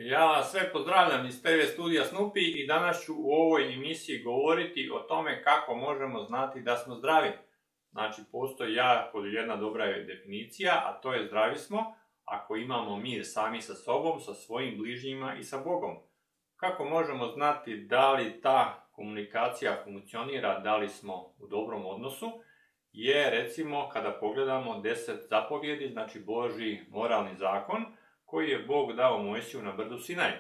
Ja vas sve pozdravljam iz TV studija Snupi i danas ću u ovoj emisiji govoriti o tome kako možemo znati da smo zdravi. Znači, postoji jedna dobra definicija, a to je zdravi smo ako imamo mir sami sa sobom, sa svojim bližnjima i sa Bogom. Kako možemo znati da li ta komunikacija funkcionira, da li smo u dobrom odnosu, je recimo kada pogledamo 10 zapovjedi, znači Božji moralni zakon, koji je Bog dao Mojsiju na brdu Sinaj.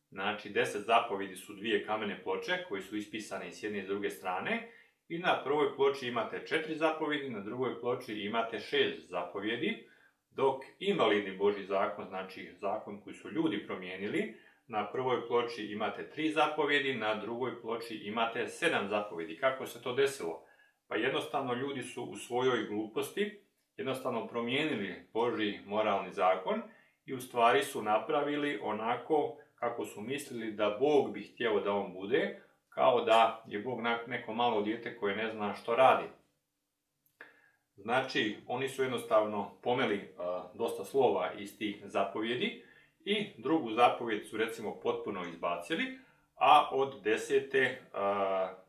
Znači, 10 zapovjedi su 2 kamene ploče koji su ispisane s jedne i s druge strane i na prvoj ploči imate 4 zapovjedi, na drugoj ploči imate 6 zapovjedi, dok invalidni Božji zakon, znači zakon koji su ljudi promijenili, na prvoj ploči imate 3 zapovjedi, na drugoj ploči imate 7 zapovjedi. Kako se to desilo? Pa jednostavno ljudi su u svojoj gluposti jednostavno promijenili Božji moralni zakon i u stvari su napravili onako kako su mislili da Bog bi htio da on bude, kao da je Bog neko malo dijete koje ne zna što radi. Znači, oni su jednostavno pomeli dosta slova iz tih zapovjedi i drugu zapovjed su recimo potpuno izbacili, a od 10.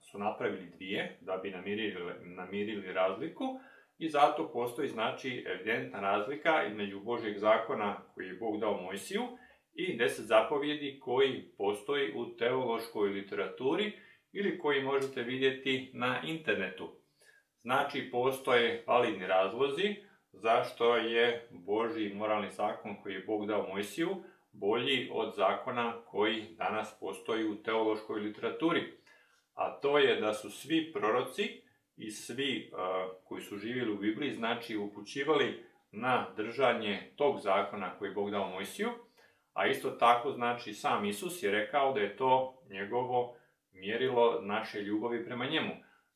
su napravili 2 da bi namirili razliku i zato postoji znači evidentna razlika između Božjeg zakona koji je Bog dao Mojsiju i 10 zapovjedi koji postoji u teološkoj literaturi ili koji možete vidjeti na internetu. Znači, postoje validni razlozi zašto je Božji moralni zakon koji je Bog dao Mojsiju bolji od zakona koji danas postoji u teološkoj literaturi. A to je da su svi proroci i svi koji su živjeli u Bibliji, znači upućivali na držanje tog zakona koji je Bog dao Mojsiju, a isto tako znači sam Isus je rekao da je to njegovo mjerilo naše ljubavi prema njemu.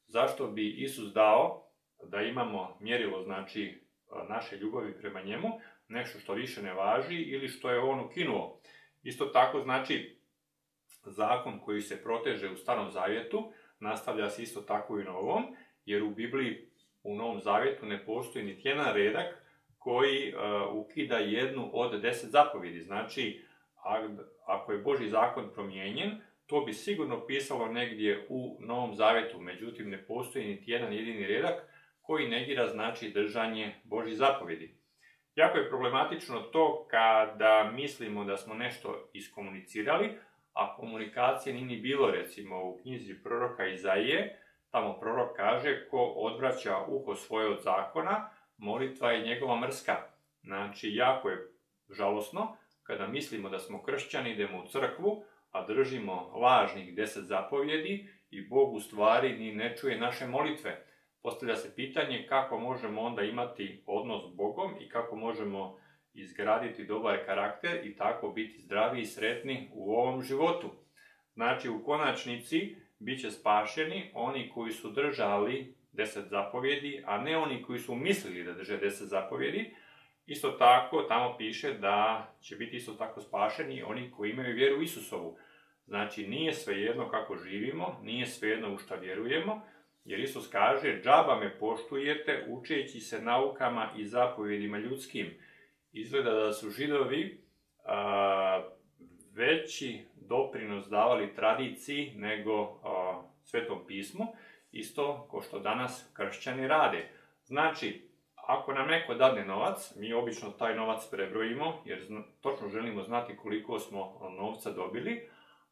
Zašto bi Isus dao da imamo mjerilo znači naše ljubavi prema njemu, nešto što više ne važi ili što je on ukinuo? Isto tako znači zakon koji se proteže u Starom Zavjetu nastavlja se isto tako i u Novom, jer u Bibliji u Novom Zavjetu ne postoji niti jedan redak koji ukida jednu od 10 zapovjedi. Znači, ako je Božji zakon promijenjen, to bi sigurno pisalo negdje u Novom Zavjetu, međutim ne postoji niti jedan jedini redak koji negira znači držanje Božjih zapovjedi. Jako je problematično to kada mislimo da smo nešto iskomunicirali, a komunikacije nije ni bilo, recimo u knjizi proroka Izaije, tamo prorok kaže: ko odvraća uho svoje od zakona, molitva je njegova mrska. Znači, jako je žalosno kada mislimo da smo kršćani, idemo u crkvu, a držimo lažnih 10 zapovjedi i Bog u stvari ni ne čuje naše molitve. Postavlja se pitanje kako možemo onda imati odnos s Bogom i kako možemo izgraditi dobar karakter i tako biti zdravi i sretni u ovom životu. Znači, u konačnici bit će spašeni oni koji su držali 10 zapovjedi, a ne oni koji su mislili da drže 10 zapovjedi. Isto tako, tamo piše da će biti isto tako spašeni oni koji imaju vjeru u Isusovu. Znači, nije svejedno kako živimo, nije svejedno u šta vjerujemo, jer Isus kaže: džaba me poštujete učeći se naukama i zapovjedima ljudskim. Izgleda da su Židovi veći doprinos davali tradiciji nego Svetom pismu, isto kao što danas kršćani rade. Znači, ako nam neko dadne novac, mi obično taj novac prebrojimo, jer točno želimo znati koliko smo novca dobili,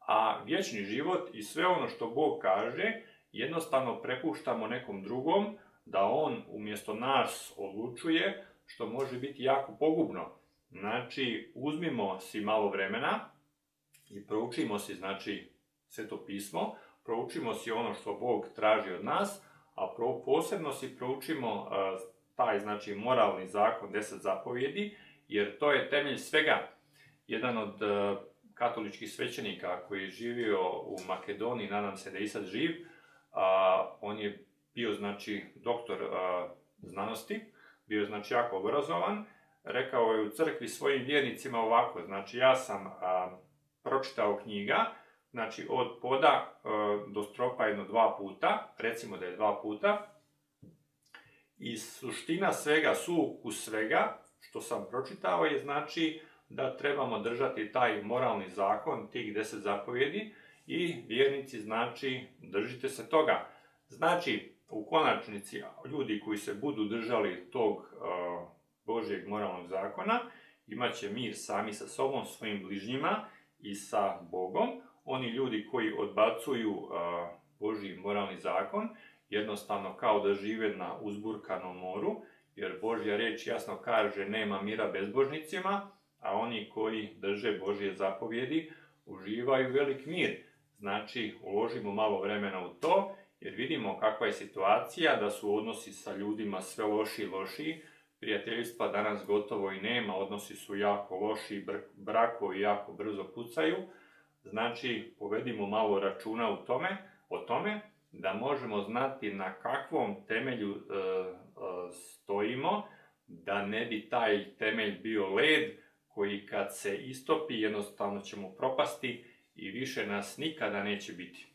a vječni život i sve ono što Bog kaže jednostavno prepuštamo nekom drugom da on umjesto nas odlučuje, što može biti jako pogubno. Znači, uzmimo si malo vremena i proučimo si znači Sveto pismo, proučimo si ono što Bog traži od nas, a posebno si proučimo taj znači moralni zakon 10 zapovjedi, jer to je temelj svega. Jedan od katoličkih svećenika koji je živio u Makedoniji, nadam se da je i sad živ, on je bio znači doktor znanosti, bio je znači jako obrazovan, rekao je u crkvi svojim vjernicima ovako: znači, ja sam pročitao knjiga, znači od poda do stropa 1-2 puta, recimo da je 2 puta, i suština svega, sukus svega što sam pročitao je znači da trebamo držati taj moralni zakon, tih 10 zapovjedi, i vjernici, znači, držite se toga. Znači, u konačnici, ljudi koji se budu držali tog Božjeg moralnog zakona, imat će mir sami sa sobom, svojim bližnjima i sa Bogom. Oni ljudi koji odbacuju Božji moralni zakon, jednostavno kao da žive na uzburkanom moru, jer Božja riječ jasno kaže nema mira bezbožnicima, a oni koji drže Božje zapovjedi uživaju velik mir. Znači, uložimo malo vremena u to, jer vidimo kakva je situacija, da su odnosi sa ljudima sve lošiji i lošiji, prijateljstva danas gotovo i nema, odnosi su jako loši, brakovi jako brzo pucaju. Znači, povedimo malo računa o tome, da možemo znati na kakvom temelju stojimo, da ne bi taj temelj bio led koji kad se istopi jednostavno ćemo propasti i više nas nikada neće biti.